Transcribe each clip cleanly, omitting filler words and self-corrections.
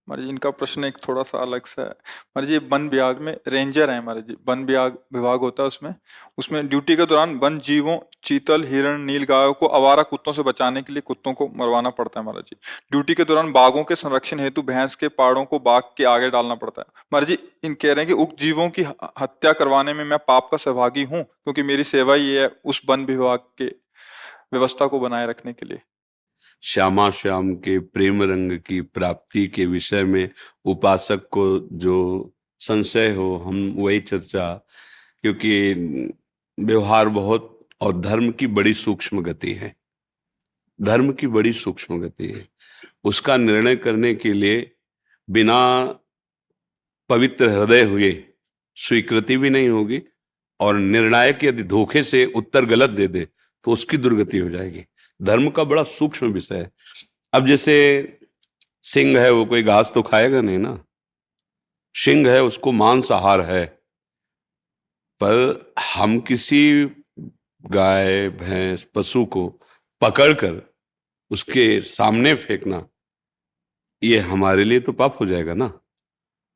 महाराज जी, इनका प्रश्न एक थोड़ा सा अलग सा है। महाराज जी, वन विभाग में रेंजर है महाराज जी। वन विभाग विभाग होता है उसमें। उसमें ड्यूटी के दौरान वन जीवों, चीतल, हिरण, नीलगायों को आवारा कुत्तों से बचाने के लिए कुत्तों को मरवाना पड़ता है महाराज जी। ड्यूटी के दौरान बाघों के संरक्षण हेतु भैंस के पाड़ों को बाघ के आगे डालना पड़ता है महाराज जी। इन कह रहे हैं कि उक्त जीवों की हत्या करवाने में मैं पाप का सहभागी हूँ, क्योंकि मेरी सेवा ही है उस वन विभाग के व्यवस्था को बनाए रखने के लिए। श्यामा श्याम के प्रेम रंग की प्राप्ति के विषय में उपासक को जो संशय हो, हम वही चर्चा, क्योंकि व्यवहार बहुत और धर्म की बड़ी सूक्ष्म गति है। धर्म की बड़ी सूक्ष्म गति है। उसका निर्णय करने के लिए बिना पवित्र हृदय हुए स्वीकृति भी नहीं होगी, और निर्णायक यदि धोखे से उत्तर गलत दे दे तो उसकी दुर्गति हो जाएगी। धर्म का बड़ा सूक्ष्म विषय है। अब जैसे सिंह है, वो कोई घास तो खाएगा नहीं ना। सिंह है, उसको मांसाहार है, पर हम किसी गाय, भैंस, पशु को पकड़कर उसके सामने फेंकना, ये हमारे लिए तो पाप हो जाएगा ना।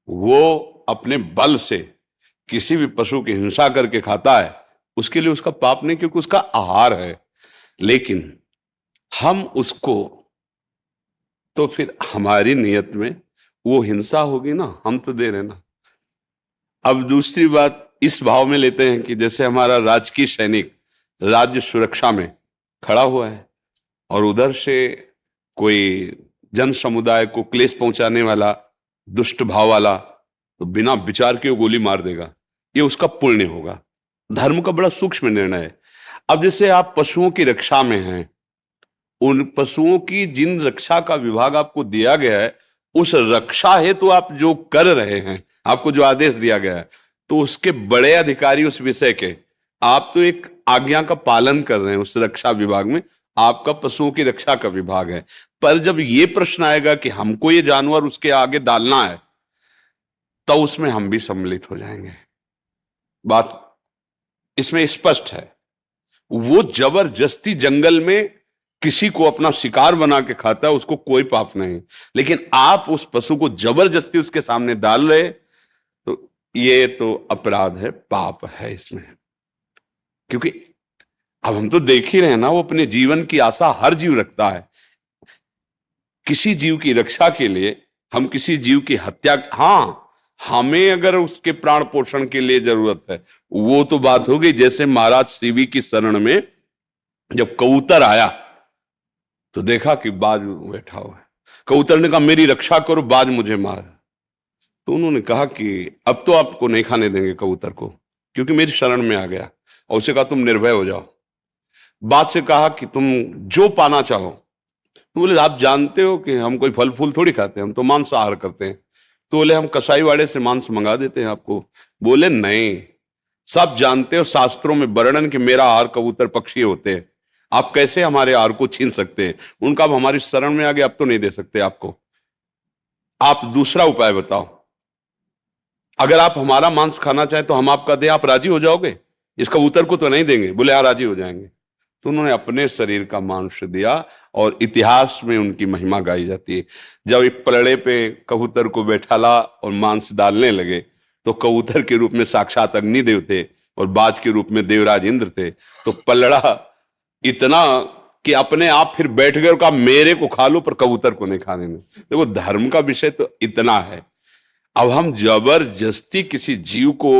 वो अपने बल से किसी भी पशु की हिंसा करके खाता है, उसके लिए उसका पाप नहीं, क्योंकि उसका आहार है। लेकिन हम उसको, तो फिर हमारी नियत में वो हिंसा होगी ना, हम तो दे रहे ना। अब दूसरी बात इस भाव में लेते हैं कि जैसे हमारा राजकीय सैनिक राज्य सुरक्षा में खड़ा हुआ है, और उधर से कोई जन समुदाय को क्लेश पहुंचाने वाला दुष्ट भाव वाला तो बिना विचार के वो गोली मार देगा, ये उसका पुण्य होगा। धर्म का बड़ा सूक्ष्म निर्णय है। अब जैसे आप पशुओं की रक्षा में हैं, उन पशुओं की जिन रक्षा का विभाग आपको दिया गया है, उस रक्षा हेतु तो आप जो कर रहे हैं, आपको जो आदेश दिया गया है, तो उसके बड़े अधिकारी उस विषय के, आप तो एक आज्ञा का पालन कर रहे हैं उस रक्षा विभाग में। आपका पशुओं की रक्षा का विभाग है। पर जब ये प्रश्न आएगा कि हमको ये जानवर उसके आगे डालना है, तो उसमें हम भी सम्मिलित हो जाएंगे। बात इसमें स्पष्ट है। वो जबरदस्ती जंगल में किसी को अपना शिकार बना के खाता है, उसको कोई पाप नहीं। लेकिन आप उस पशु को जबरदस्ती उसके सामने डाल रहे, तो ये तो अपराध है, पाप है इसमें। क्योंकि अब हम तो देख ही रहे हैं ना, वो अपने जीवन की आशा हर जीव रखता है। किसी जीव की रक्षा के लिए हम किसी जीव की हत्या, हाँ, हमें अगर उसके प्राण पोषण के लिए जरूरत है, वो तो बात हो गई। जैसे महाराज सीवी की शरण में जब कबूतर आया तो देखा कि बाज बैठा हुआ है। कबूतर ने कहा मेरी रक्षा करो, बाज मुझे मार। तो उन्होंने कहा कि अब तो आपको नहीं खाने देंगे कबूतर को, क्योंकि मेरी शरण में आ गया। और उसे कहा तुम निर्भय हो जाओ। बाज से कहा कि तुम जो पाना चाहो। तो बोले आप जानते हो कि हम कोई फल फूल थोड़ी खाते हैं, हम तो मांसाहार करते हैं। तो बोले हम कसाई वाड़े से मांस मंगा देते हैं आपको। बोले नहीं, सब जानते हो, शास्त्रों में वर्णन कि मेरा आहार कबूतर पक्षी होते हैं, आप कैसे हमारे आहार को छीन सकते हैं। उनका अब हमारी शरण में आ गए, अब तो नहीं दे सकते आपको, आप दूसरा उपाय बताओ। अगर आप हमारा मांस खाना चाहें तो हम आपका दें, आप राजी हो जाओगे? इस कबूतर को तो नहीं देंगे। बोले हाँ राजी हो जाएंगे। तो उन्होंने अपने शरीर का मांस दिया, और इतिहास में उनकी महिमा गाई जाती है। जब एक पलड़े पे कबूतर को बैठाला और मांस डालने लगे, तो कबूतर के रूप में साक्षात अग्निदेव थे, और बाज के रूप में देवराज इंद्र थे। तो पलड़ा इतना कि अपने आप फिर बैठ गए और कहा मेरे को खा लो, पर कबूतर को नहीं खाने में। देखो धर्म का विषय तो इतना है। अब हम जबरदस्ती किसी जीव को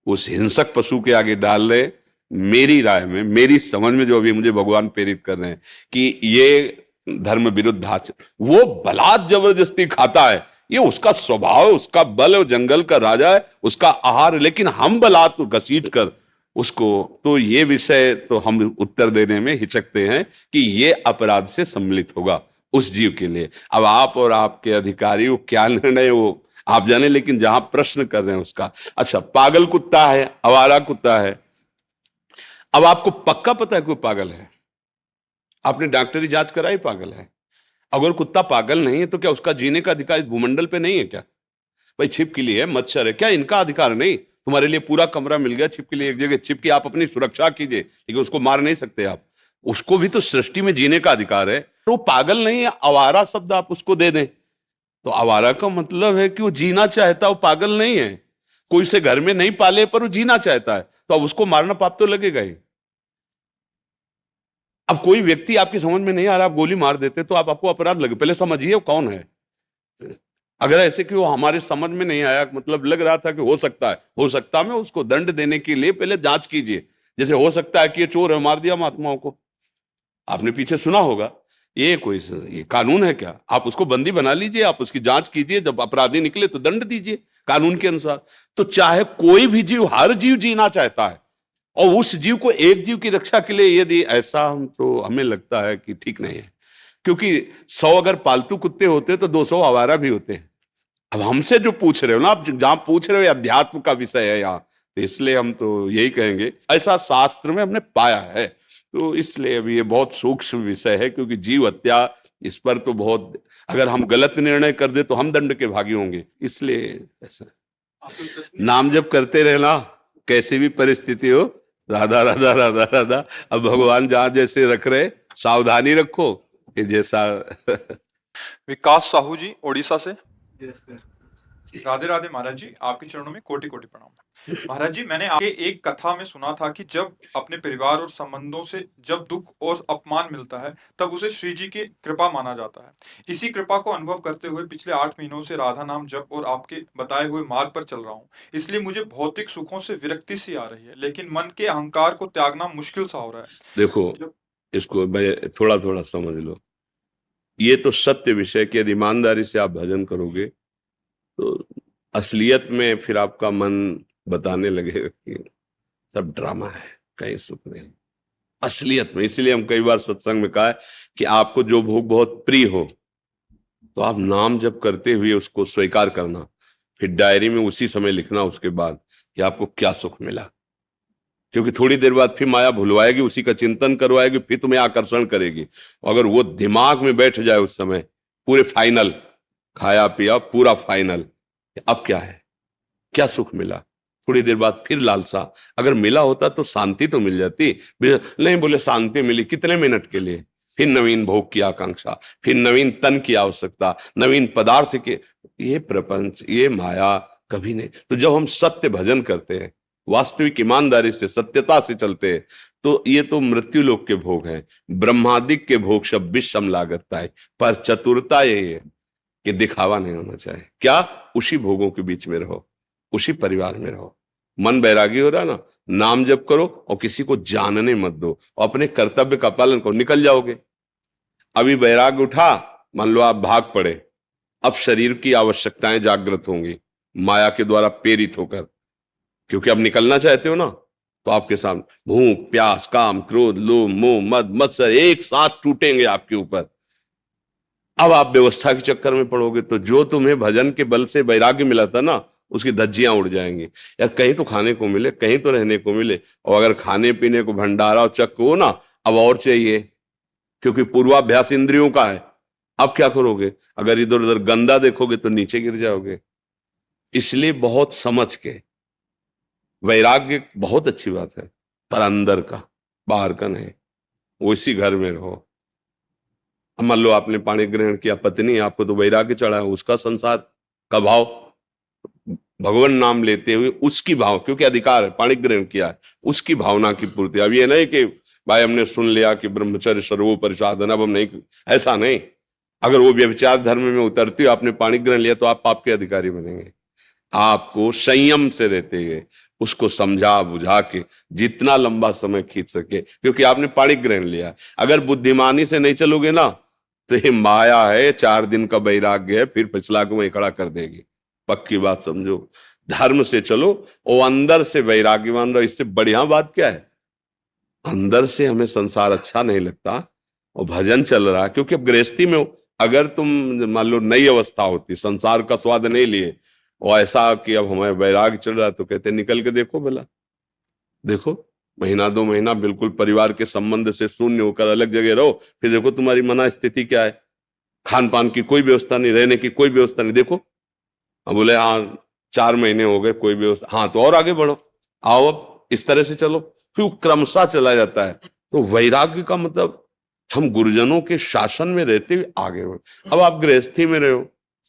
उस हिंसक पशु के आगे डाल रहे, मेरी राय में, मेरी समझ में, जो अभी मुझे भगवान प्रेरित कर रहे हैं कि ये धर्म विरुद्ध आचरण, वो बलात् जबरदस्ती खाता है, ये उसका स्वभाव है, उसका बल है, जंगल का राजा है, उसका आहार है। लेकिन हम बलात् घसीट कर उसको, तो ये विषय तो हम उत्तर देने में हिचकते हैं कि ये अपराध से सम्मिलित होगा उस जीव के लिए। अब आप और आपके अधिकारी वो क्या निर्णय वो आप जाने, लेकिन जहां प्रश्न कर रहे हैं उसका। अच्छा, पागल कुत्ता है, आवारा कुत्ता है। अब आपको पक्का पता है कि वो पागल है, आपने डॉक्टरी जांच कराई, पागल है। अगर कुत्ता पागल नहीं है तो क्या उसका जीने का अधिकार इस भूमंडल पे नहीं है क्या? भाई छिपकली है, मच्छर है, क्या इनका अधिकार नहीं? तुम्हारे लिए पूरा कमरा मिल गया, छिपकली एक जगह छिपकी, आप अपनी सुरक्षा कीजिए, लेकिन उसको मार नहीं सकते आप। उसको भी तो सृष्टि में जीने का अधिकार है। तो वो पागल नहीं है, आवारा शब्द आप उसको दे दें, तो आवारा का मतलब है कि वो जीना चाहता, वो पागल नहीं है। कोई उसे घर में नहीं पाले पर वो जीना चाहता है, तो अब उसको मारना पाप तो लगेगा ही। अब कोई व्यक्ति आपकी समझ में नहीं आ रहा, आप गोली मार देते तो आपको अपराध लगे, पहले समझिए वो कौन है। अगर ऐसे कि वो हमारे समझ में नहीं आया, मतलब लग रहा था कि हो सकता है, हो सकता में उसको दंड देने के लिए पहले जांच कीजिए। जैसे हो सकता है कि ये चोर है, मार दिया महात्माओं को, आपने पीछे सुना होगा। ये कानून है क्या? आप उसको बंदी बना लीजिए, आप उसकी जांच कीजिए, जब अपराधी निकले तो दंड दीजिए कानून के अनुसार। तो चाहे कोई भी जीव, हर जीव जीना चाहता है, और उस जीव को एक जीव की रक्षा के लिए यदि ऐसा, हम तो हमें लगता है कि ठीक नहीं है। क्योंकि 100 अगर पालतू कुत्ते होते तो 200 आवारा भी होते हैं। अब हमसे जो पूछ रहे हो ना, आप जहां पूछ रहे हो अध्यात्म का विषय है यहाँ, तो इसलिए हम तो यही कहेंगे, ऐसा शास्त्र में हमने पाया है। तो इसलिए अभी ये बहुत सूक्ष्म विषय है, क्योंकि जीव हत्या, इस पर तो बहुत, अगर हम गलत निर्णय कर दे तो हम दंड के भागी होंगे, इसलिए ऐसा नाम जप करते रहना, कैसी भी परिस्थिति हो, राधा राधा राधा राधा। अब भगवान जहां जैसे रख रहे, सावधानी रखो कि जैसा विकास साहू जी ओडिशा से। राधे राधे महाराज जी, आपके चरणों में कोटि कोटि प्रणाम। महाराज जी, मैंने आपके एक कथा में सुना था कि जब अपने परिवार और संबंधों से जब दुख और अपमान मिलता है, तब उसे श्री जी की कृपा माना जाता है। इसी कृपा को अनुभव करते हुए पिछले 8 महीनों से राधा नाम जप और आपके बताए हुए मार्ग पर चल रहा हूँ। इसलिए मुझे भौतिक सुखों से विरक्ति सी आ रही है, लेकिन मन के अहंकार को त्यागना मुश्किल सा हो रहा है। देखो, इसको थोड़ा थोड़ा समझ लो। ये तो सत्य विषय कि यदि ईमानदारी से आप भजन करोगे तो असलियत में फिर आपका मन बताने लगेगा कि सब ड्रामा है, कहीं सुख नहीं असलियत में। इसलिए हम कई बार सत्संग में कहा है कि आपको जो भोग बहुत प्रिय हो तो आप नाम जप करते हुए उसको स्वीकार करना, फिर डायरी में उसी समय लिखना उसके बाद कि आपको क्या सुख मिला। क्योंकि थोड़ी देर बाद फिर माया भुलवाएगी, उसी का चिंतन करवाएगी, फिर तुम्हें आकर्षण करेगी। अगर वो दिमाग में बैठ जाए उस समय, पूरे फाइनल, खाया पिया पूरा फाइनल, अब क्या है, क्या सुख मिला, थोड़ी देर बाद फिर लालसा। अगर मिला होता तो शांति तो मिल जाती, नहीं बोले शांति मिली कितने मिनट के लिए, फिर नवीन भोग की आकांक्षा, फिर नवीन तन की आवश्यकता, नवीन पदार्थ के। ये प्रपंच, ये माया कभी नहीं। तो जब हम सत्य भजन करते हैं, वास्तविक ईमानदारी से, सत्यता से चलते हैं, तो ये तो मृत्यु लोक के भोग हैं। ब्रह्मादिक के भोग सब विषम लागता है, पर चतुरता यही है कि दिखावा नहीं होना चाहिए। क्या? उसी भोगों के बीच में रहो, उसी परिवार में रहो। मन बैरागी हो रहा ना, नाम जप करो और किसी को जानने मत दो, और अपने कर्तव्य का पालन करो, निकल जाओगे। अभी बैराग उठा, मान लो आप भाग पड़े, अब शरीर की आवश्यकताएं जागृत होंगी माया के द्वारा प्रेरित होकर, क्योंकि अब निकलना चाहते हो ना। तो आपके सामने भूख, प्यास, काम, क्रोध, लोभ, मोह, मद, मत्सर एक साथ टूटेंगे आपके ऊपर। अब आप व्यवस्था के चक्कर में पड़ोगे, तो जो तुम्हें भजन के बल से वैराग्य मिला था ना, उसकी धज्जियां उड़ जाएंगी। यार कहीं तो खाने को मिले, कहीं तो रहने को मिले, और अगर खाने पीने को भंडारा और चक्र हो ना, अब और चाहिए, क्योंकि पूर्वाभ्यास इंद्रियों का है। अब क्या करोगे? अगर इधर उधर गंदा देखोगे तो नीचे गिर जाओगे। इसलिए बहुत समझ के, वैराग्य बहुत अच्छी बात है, पर अंदर का, बाहर का नहीं। वो इसी घर में रहो। मान लो आपने पाणी ग्रहण किया, पत्नी आपको तो वैराग्य चढ़ा है, उसका संसार का भाव, भगवान नाम लेते हुए उसकी भाव, क्योंकि अधिकार है, पाणी ग्रहण किया है, उसकी भावना की पूर्ति। अब ये नहीं कि भाई हमने सुन लिया कि ब्रह्मचर्य सर्वोपरि साधन, अब हम नहीं, ऐसा नहीं। अगर वो व्यभिचार धर्म में उतरती हो, आपने पाणी ग्रहण लिया, तो आप पाप के अधिकारी बनेंगे। आपको संयम से रहते हुए उसको समझा बुझा के जितना लंबा समय खींच सके, क्योंकि आपने पाणी ग्रहण लिया। अगर बुद्धिमानी से नहीं चलोगे ना, तो ये माया है, 4 दिन का वैराग्य है, फिर पिछला को वहीं खड़ा कर देगी। पक्की बात समझो, धर्म से चलो और अंदर से वैराग्यवान रहो। इससे बढ़िया बात क्या है? अंदर से हमें संसार अच्छा नहीं लगता और भजन चल रहा है, क्योंकि अब गृहस्थी में हो। अगर तुम मान लो नई अवस्था होती, संसार का स्वाद नहीं लिए, और ऐसा कि अब हमें वैराग चल रहा है, तो कहते निकल के देखो भला, देखो महीना 2 महीना बिल्कुल परिवार के संबंध से शून्य होकर अलग जगह रहो, फिर देखो तुम्हारी मना स्थिति क्या है। खान पान की कोई व्यवस्था नहीं, रहने की कोई व्यवस्था नहीं। देखो अब बोले हाँ 4 महीने हो गए कोई व्यवस्था, हाँ तो और आगे बढ़ो, आओ अब इस तरह से चलो, फिर क्रमशः चला जाता है। तो वैराग्य का मतलब हम गुरुजनों के शासन में रहते हुए आगे बढ़ो। अब आप गृहस्थी में रहो,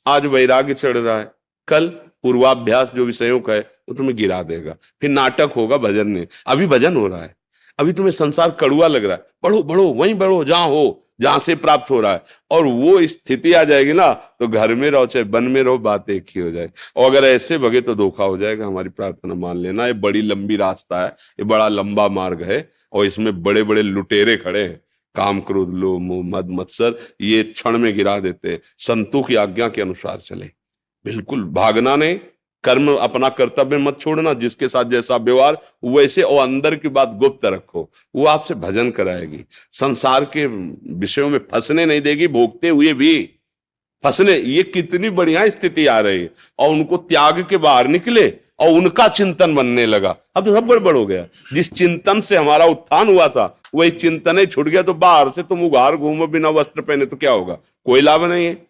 आज वैराग्य चढ़ रहा है, कल पूर्वाभ्यास जो विषयों का है वो तुम्हें गिरा देगा, फिर नाटक होगा भजन में। अभी भजन हो रहा है, अभी तुम्हें संसार कड़ुआ लग रहा है, बढ़ो बढ़ो वहीं बढ़ो जहां हो, जहां से प्राप्त हो रहा है। और वो स्थिति आ जाएगी ना, तो घर में रहो चाहे वन में रहो, बात एक ही हो जाएगी। और अगर ऐसे भगे तो धोखा हो जाएगा। हमारी प्रार्थना मान लेना, ये बड़ी लंबी रास्ता है, ये बड़ा लंबा मार्ग है, और इसमें बड़े बड़े लुटेरे खड़े हैं। काम, क्रोध, लोभ, मोह, मद, मत्सर ये क्षण में गिरा देते हैं। संतों की आज्ञा के अनुसार चले, बिल्कुल भागना नहीं, कर्म अपना कर्तव्य मत छोड़ना, जिसके साथ जैसा व्यवहार वैसे, और अंदर की बात गुप्त रखो, वो आपसे भजन कराएगी। संसार के विषयों में फंसने नहीं देगी, भोगते हुए भी फंसने। ये कितनी बढ़िया स्थिति आ रही है, और उनको त्याग के बाहर निकले और उनका चिंतन बनने लगा। अब तो सब गड़बड़ हो गया। जिस चिंतन से हमारा उत्थान हुआ था वही चिंतन ही छूट गया, तो बाहर से तुम उघार घूमो बिना वस्त्र पहने तो क्या होगा, कोई लाभ नहीं है।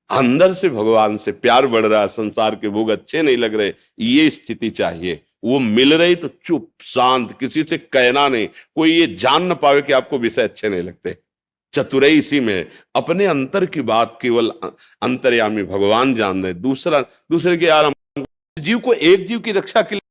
अंदर से भगवान से प्यार बढ़ रहा है, संसार के भोग अच्छे नहीं लग रहे, ये स्थिति चाहिए। वो मिल रही तो चुप शांत, किसी से कहना नहीं, कोई ये जान न पावे कि आपको विषय अच्छे नहीं लगते। चतुराई इसी में है, अपने अंतर की बात केवल अंतर्यामी भगवान जान रहे। दूसरे के यार, जीव को एक जीव की रक्षा के लिए